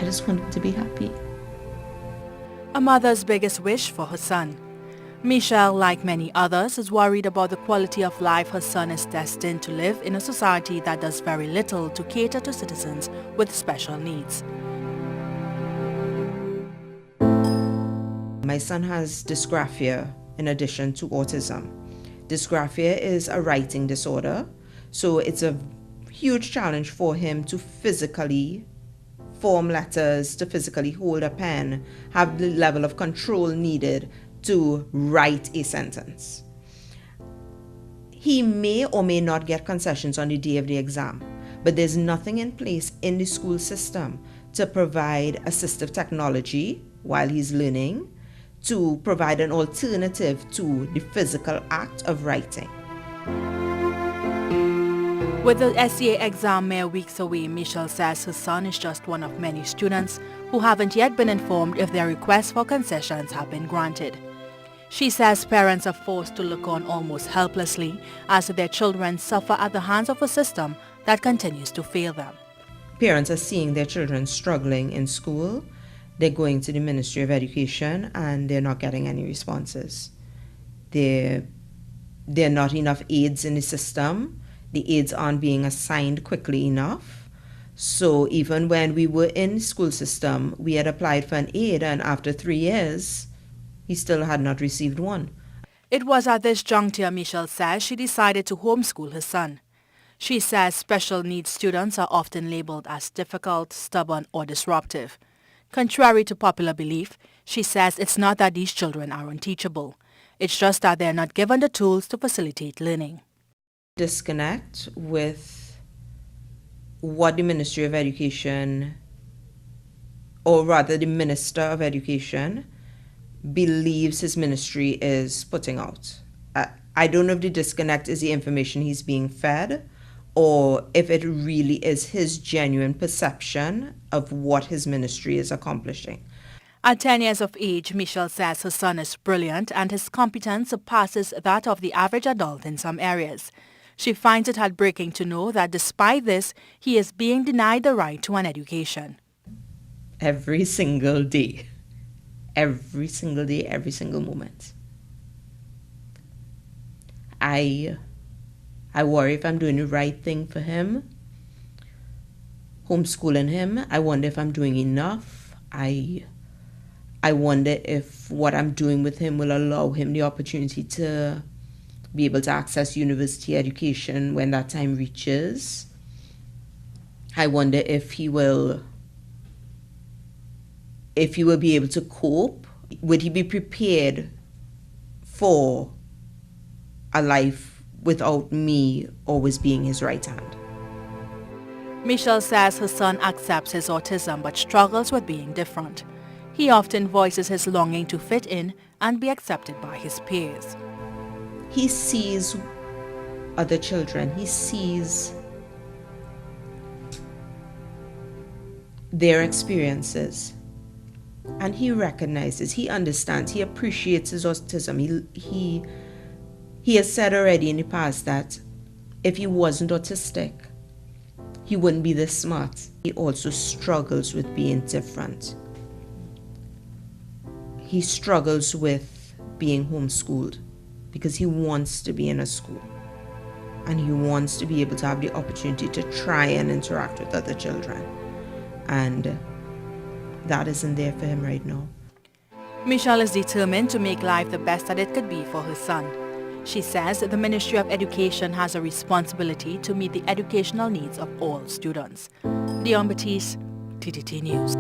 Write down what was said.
I just want him to be happy. A mother's biggest wish for her son. Michelle, like many others, is worried about the quality of life her son is destined to live in a society that does very little to cater to citizens with special needs. My son has dysgraphia in addition to autism. Dysgraphia is a writing disorder, so it's a huge challenge for him to physically form letters, to physically hold a pen, have the level of control needed to write a sentence. He may or may not get concessions on the day of the exam, but there's nothing in place in the school system to provide assistive technology while he's learning, to provide an alternative to the physical act of writing. With the SCA exam mere weeks away, Michelle says her son is just one of many students who haven't yet been informed if their requests for concessions have been granted. She says parents are forced to look on almost helplessly as their children suffer at the hands of a system that continues to fail them. Parents are seeing their children struggling in school. They're going to the Ministry of Education and they're not getting any responses. There are not enough aids in the system. The aids aren't being assigned quickly enough. So even when we were in the school system, we had applied for an aid, and after 3 years, he still had not received one. It was at this juncture, Michelle says, she decided to homeschool her son. She says special needs students are often labeled as difficult, stubborn, or disruptive. Contrary to popular belief, she says it's not that these children are unteachable. It's just that they're not given the tools to facilitate learning. Disconnect with what the Ministry of Education, or rather the Minister of Education, believes his ministry is putting out. I don't know if the disconnect is the information he's being fed, or if it really is his genuine perception of what his ministry is accomplishing. At 10 years of age, Michelle says her son is brilliant and his competence surpasses that of the average adult in some areas. She finds it heartbreaking to know that despite this, he is being denied the right to an education. Every single day. Every single day, every single moment. I worry if I'm doing the right thing for him. Homeschooling him, I wonder if I'm doing enough. I wonder if what I'm doing with him will allow him the opportunity to be able to access university education when that time reaches. I wonder if he will be able to cope. Would he be prepared for a life without me always being his right hand? Michelle says her son accepts his autism but struggles with being different. He often voices his longing to fit in and be accepted by his peers. He sees other children. He sees their experiences. And he recognizes, he understands, he appreciates his autism. He has said already in the past that if he wasn't autistic, he wouldn't be this smart. He also struggles with being different. He struggles with being homeschooled because he wants to be in a school and he wants to be able to have the opportunity to try and interact with other children. And that isn't there for him right now. Michelle is determined to make life the best that it could be for her son. She says the Ministry of Education has a responsibility to meet the educational needs of all students. Dionne Baptiste, TTT News.